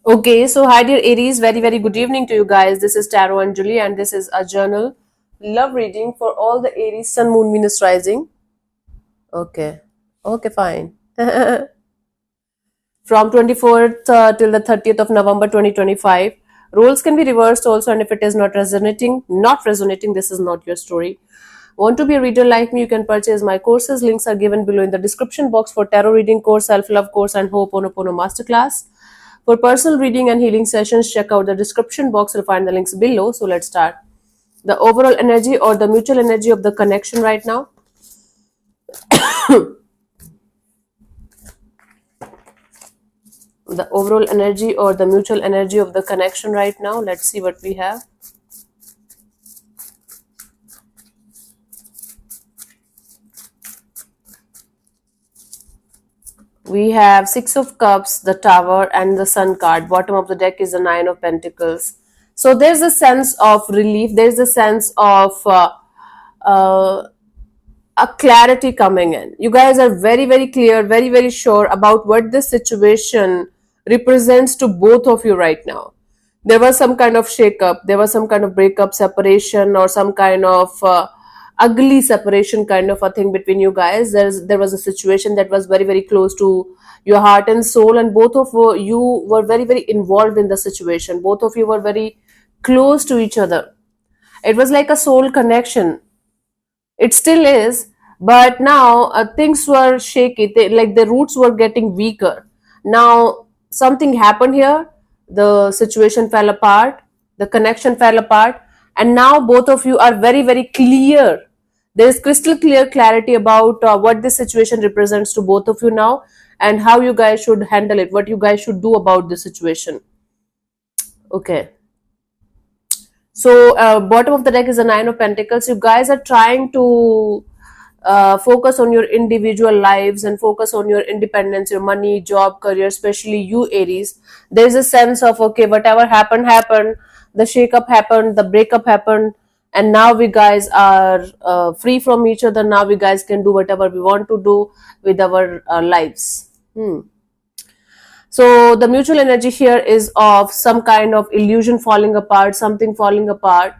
Okay, so hi dear Aries, very very good evening to you guys. This is Tarot Anjali and this is a journal love reading for all the Aries Sun Moon Venus rising. Okay, okay, fine. From 24th till the 30th of November 2025. Roles can be reversed also, and if it is not resonating, this is not your story. Want to be a reader like me? You can purchase my courses. Links are given below in the description box for tarot reading course, self-love course, and Ho'oponopono masterclass. For personal reading and healing sessions, check out the description box. You'll find the links below. So let's start. The overall energy or the mutual energy of the connection right now. The overall energy or the mutual energy of the connection right now. Let's see what we have. We have Six of Cups, the Tower, and the Sun card. Bottom of the deck is the Nine of Pentacles. So there's a sense of relief. There's a sense of uh, a clarity coming in. You guys are very, very clear, very, very sure about what this situation represents to both of you right now. There was some kind of shake-up, there was some kind of breakup, separation, or some kind of ugly separation kind of a thing between you guys. There was a situation that was very, very close to your heart and soul, and both of you were very, very involved in the situation. Both of you were very close to each other. It was like a soul connection. It still is, but now things were shaky. Like the roots were getting weaker. Now something happened here. The situation fell apart. The connection fell apart, and now both of you are very very clear. There is crystal clear clarity about what this situation represents to both of you now, and how you guys should handle it. What you guys should do about this situation. Okay. So, bottom of the deck is a Nine of Pentacles. You guys are trying to focus on your individual lives and focus on your independence, your money, job, career, especially you, Aries. There's a sense of, okay, whatever happened, happened. The shake-up happened, the breakup happened, and now we guys are free from each other. Now we guys can do whatever we want to do with our lives. So the mutual energy here is of some kind of illusion falling apart, something falling apart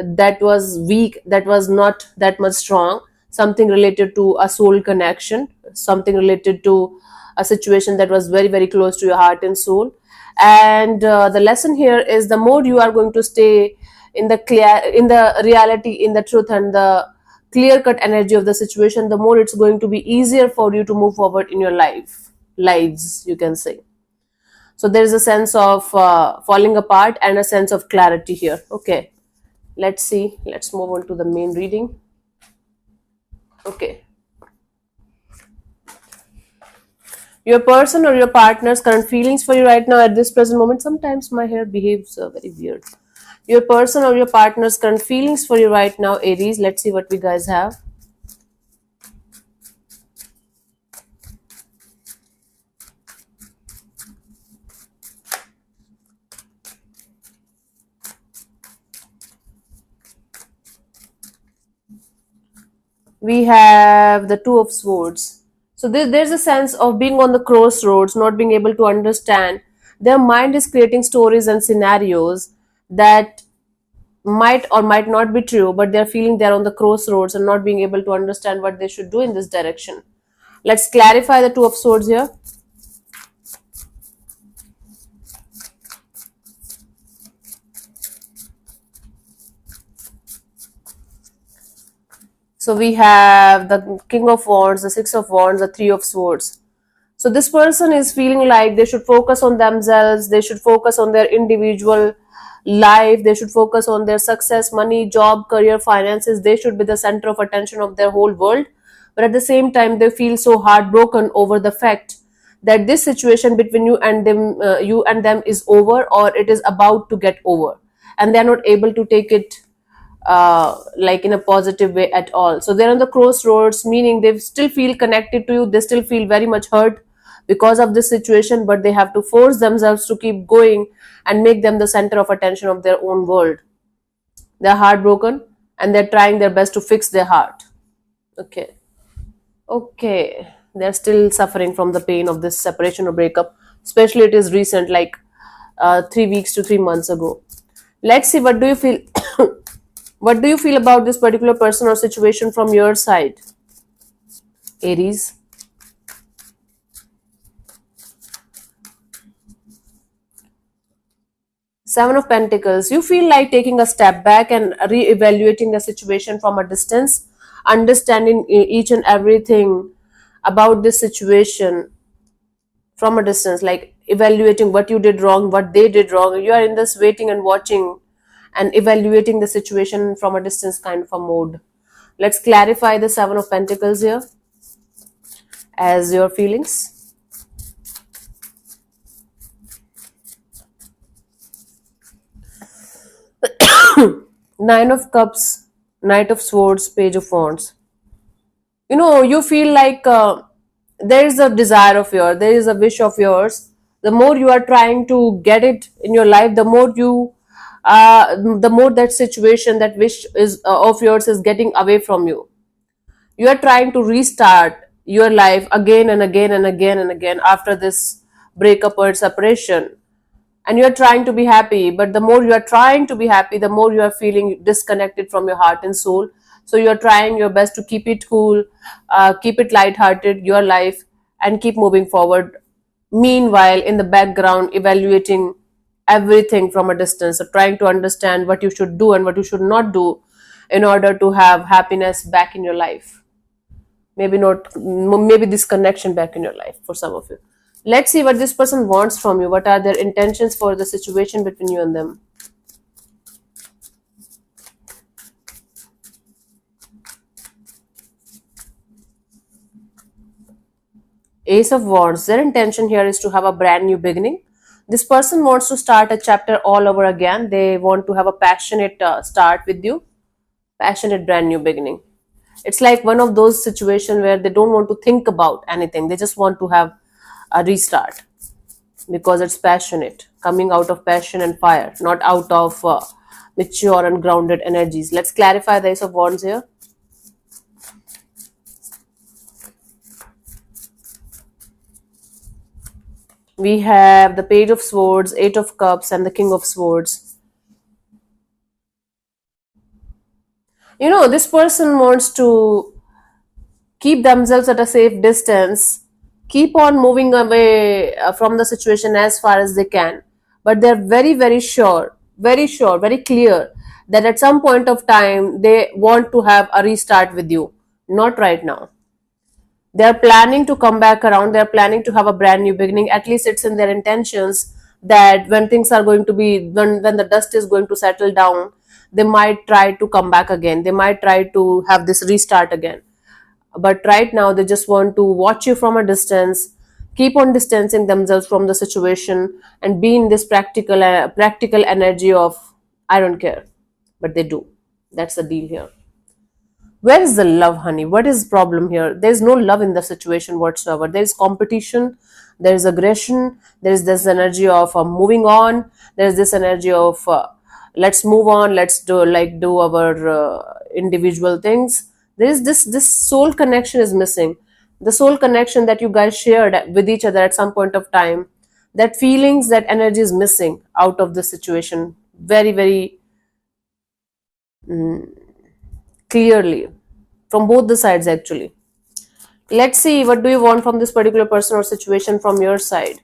that was weak, that was not that much strong, something related to a soul connection, something related to a situation that was very, very close to your heart and soul. And the lesson here is the more you are going to stay in the reality, in the truth, and the clear cut energy of the situation, the more it's going to be easier for you to move forward in your lives, you can say. So there is a sense of falling apart and a sense of clarity here. Okay, let's see. Let's move on to the main reading. Okay. Your person or your partner's current feelings for you right now at this present moment. Sometimes my hair behaves very weird. Your person or your partner's current feelings for you right now, Aries. Let's see what we guys have. We have the Two of Swords. So there's a sense of being on the crossroads, not being able to understand. Their mind is creating stories and scenarios that might or might not be true, but they're feeling they're on the crossroads and not being able to understand what they should do in this direction. Let's clarify the Two of Swords here. So we have the King of Wands, the Six of Wands, the Three of Swords. So this person is feeling like they should focus on themselves, they should focus on their individual life, they should focus on their success, money, job, career, finances. They should be the center of attention of their whole world. But at the same time, they feel so heartbroken over the fact that this situation between you and them is over, or it is about to get over, and they are not able to take it like in a positive way at all. So they're on the crossroads, meaning they still feel connected to you, they still feel very much hurt because of this situation, but they have to force themselves to keep going and make them the center of attention of their own world. They're heartbroken and they're trying their best to fix their heart. Okay, they're still suffering from the pain of this separation or breakup, especially it is recent, like 3 weeks to 3 months ago. Let's see, what do you feel? What do you feel about this particular person or situation from your side, Aries? Seven of Pentacles. You feel like taking a step back and re-evaluating the situation from a distance, understanding each and everything about this situation from a distance, like evaluating what you did wrong, what they did wrong. You are in this waiting and watching and evaluating the situation from a distance kind of a mode. Let's clarify the Seven of Pentacles here as your feelings. Nine of Cups, Knight of Swords, Page of Wands. You feel like there is a desire of yours, there is a wish of yours. The more you are trying to get it in your life, the more that situation, that wish is of yours is getting away from you. You are trying to restart your life again and again and again and again after this breakup or separation, and you are trying to be happy, but the more you are trying to be happy, the more you are feeling disconnected from your heart and soul. So you are trying your best to keep it cool, keep it light-hearted, your life, and keep moving forward, meanwhile in the background evaluating everything from a distance, so trying to understand what you should do and what you should not do in order to have happiness back in your life. Maybe not, maybe this connection back in your life for some of you. Let's see what this person wants from you. What are their intentions for the situation between you and them? Ace of Wands. Their intention here is to have a brand new beginning. This person wants to start a chapter all over again. They want to have a passionate start with you. Passionate brand new beginning. It's like one of those situations where they don't want to think about anything. They just want to have a restart because it's passionate, coming out of passion and fire, not out of mature and grounded energies. Let's clarify the Ace of Wands here. We have the Page of Swords, Eight of Cups, and the King of Swords. This person wants to keep themselves at a safe distance, keep on moving away from the situation as far as they can. But they're very, very sure, very clear that at some point of time they want to have a restart with you. Not right now. They're planning to come back around. They're planning to have a brand new beginning. At least it's in their intentions that when things are going to be, when the dust is going to settle down, they might try to come back again. They might try to have this restart again. But right now they just want to watch you from a distance, keep on distancing themselves from the situation, and be in this practical energy of I don't care, but they do. That's the deal here. Where is the love, honey? What is the problem here? There's no love in the situation whatsoever. There is competition, there is aggression, there is this energy of moving on, there is this energy of let's move on, let's do our individual things. There is this soul connection is missing. The soul connection that you guys shared with each other at some point of time, that feelings, that energy is missing out of this situation very, very clearly from both the sides actually. Let's see, what do you want from this particular person or situation from your side?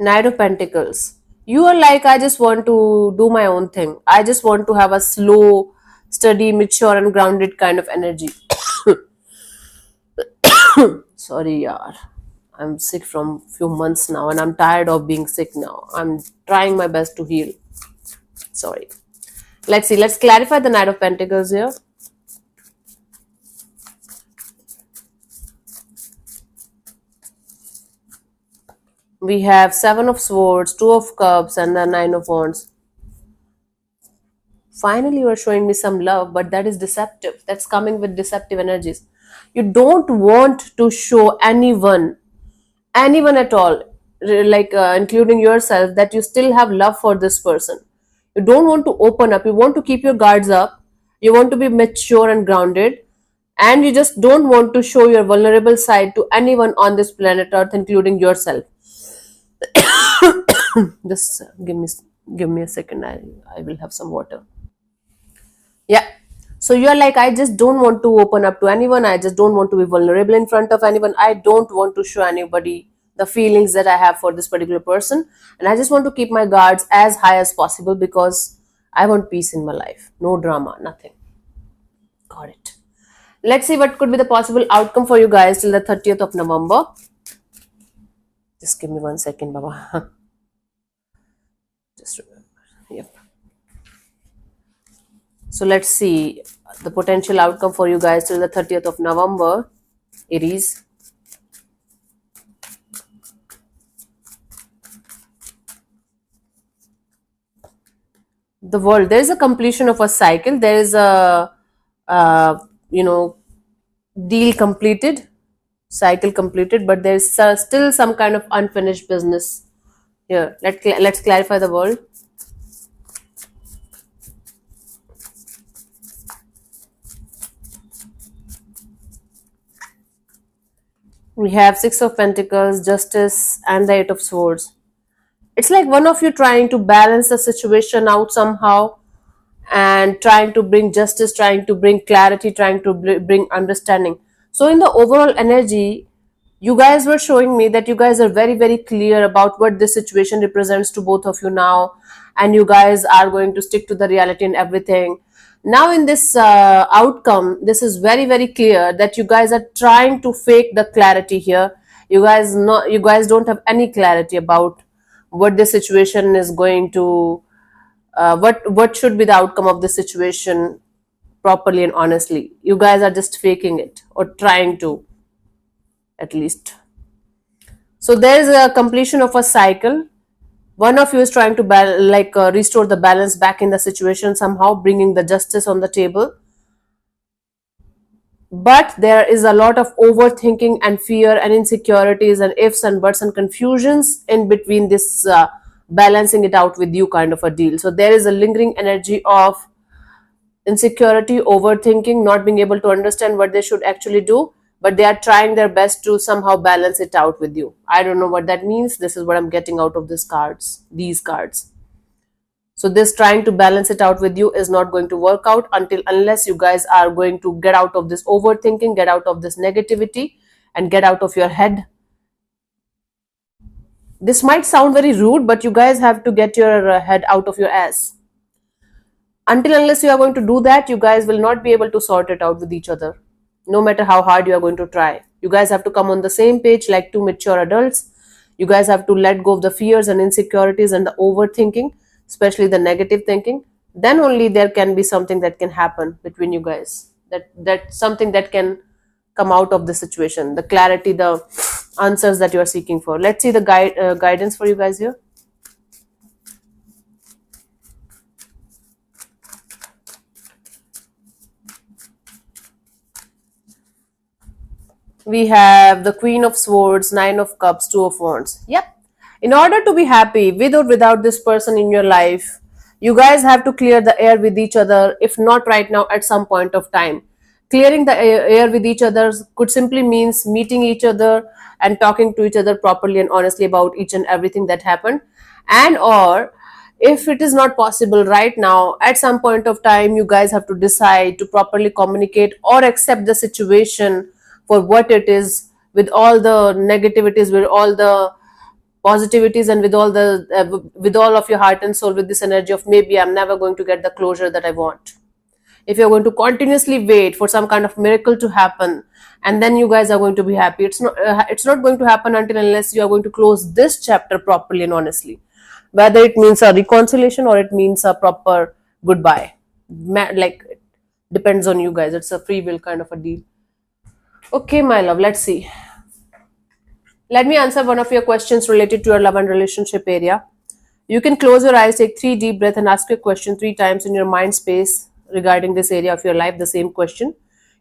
Knight of Pentacles. You are like, I just want to do my own thing. I just want to have a slow, steady, mature and grounded kind of energy. Sorry, yaar. I'm sick from few months now and I'm tired of being sick now. I'm trying my best to heal. Sorry. Let's see. Let's clarify the Knight of Pentacles here. We have Seven of Swords, Two of Cups, and the Nine of Wands. Finally, you are showing me some love, but that is deceptive. That's coming with deceptive energies. You don't want to show anyone at all, like including yourself, that you still have love for this person. You don't want to open up. You want to keep your guards up. You want to be mature and grounded. And you just don't want to show your vulnerable side to anyone on this planet Earth, including yourself. Just give me a second. I will have some water. Yeah. So you're like, I just don't want to open up to anyone. I just don't want to be vulnerable in front of anyone. I don't want to show anybody the feelings that I have for this particular person. And I just want to keep my guards as high as possible because I want peace in my life. No drama, nothing. Got it. Let's see what could be the possible outcome for you guys till the 30th of November. Just give me 1 second, Baba. Just remember. Yep. So let's see the potential outcome for you guys till the 30th of November. Aries. The world. There is a completion of a cycle. There is a, you know, deal completed, cycle completed, but there is still some kind of unfinished business here. Let's clarify the world. We have Six of Pentacles, Justice, and the Eight of Swords. It's like one of you trying to balance the situation out somehow and trying to bring justice, trying to bring clarity, trying to bring understanding. So in the overall energy, you guys were showing me that you guys are very, very clear about what this situation represents to both of you now, and you guys are going to stick to the reality and everything. Now in this outcome, this is very, very clear that you guys are trying to fake the clarity here. You guys don't have any clarity about what the situation is going to, what should be the outcome of the situation properly and honestly. You guys are just faking it, or trying to, at least. So there is a completion of a cycle. One of you is trying to restore the balance back in the situation somehow, bringing the justice on the table. But there is a lot of overthinking and fear and insecurities and ifs and buts and confusions in between this balancing it out with you kind of a deal. So there is a lingering energy of insecurity, overthinking, not being able to understand what they should actually do, but they are trying their best to somehow balance it out with you. I don't know what that means. This is what I'm getting out of these cards. So this trying to balance it out with you is not going to work out unless you guys are going to get out of this overthinking, get out of this negativity, and get out of your head. This might sound very rude, but you guys have to get your head out of your ass. Unless you are going to do that, you guys will not be able to sort it out with each other, no matter how hard you are going to try. You guys have to come on the same page like two mature adults. You guys have to let go of the fears and insecurities and the overthinking, especially the negative thinking. Then only there can be something that can happen between you guys. That something that can come out of the situation, the clarity, the answers that you are seeking for. Let's see the guidance for you guys here. We have the Queen of Swords, Nine of Cups, Two of Wands. Yep. In order to be happy with or without this person in your life, you guys have to clear the air with each other, if not right now, at some point of time. Clearing the air with each other could simply means meeting each other and talking to each other properly and honestly about each and everything that happened. And or if it is not possible right now, at some point of time, you guys have to decide to properly communicate or accept the situation for what it is, with all the negativities, with all the positivities, and with all of your heart and soul, with this energy of maybe I'm never going to get the closure that I want. If you're going to continuously wait for some kind of miracle to happen and then you guys are going to be happy, it's not going to happen unless you are going to close this chapter properly and honestly, whether it means a reconciliation or it means a proper goodbye. Like, it depends on you guys. It's a free will kind of a deal. Okay, my love, let's see. Let me answer one of your questions related to your love and relationship area. You can close your eyes, take 3 deep breaths, and ask your question 3 times in your mind space regarding this area of your life, the same question.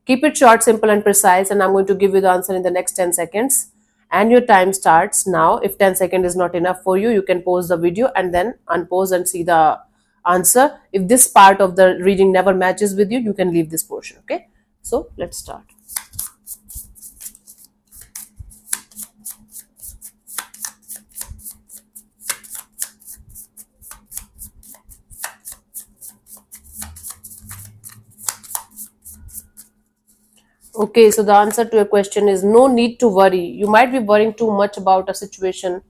Keep it short, simple, and precise, and I'm going to give you the answer in the next 10 seconds. And your time starts now. If 10 seconds is not enough for you, you can pause the video and then unpause and see the answer. If this part of the reading never matches with you, you can leave this portion. Okay, so let's start. Okay, so the answer to your question is no need to worry. You might be worrying too much about a situation.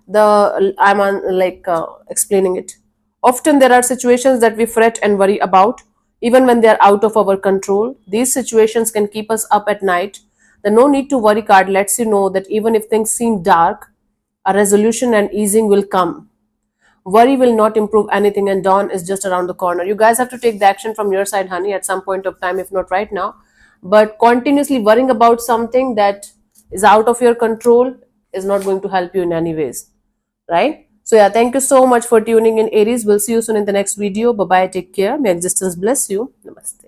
The I'm on like explaining it. Often there are situations that we fret and worry about, even when they are out of our control. These situations can keep us up at night. The no need to worry card lets you know that even if things seem dark, a resolution and easing will come. Worry will not improve anything, and dawn is just around the corner. You guys have to take the action from your side, honey, at some point of time, if not right now. But continuously worrying about something that is out of your control is not going to help you in any ways, right? So, yeah, thank you so much for tuning in, Aries. We'll see you soon in the next video. Bye bye. Take care. May existence bless you. Namaste.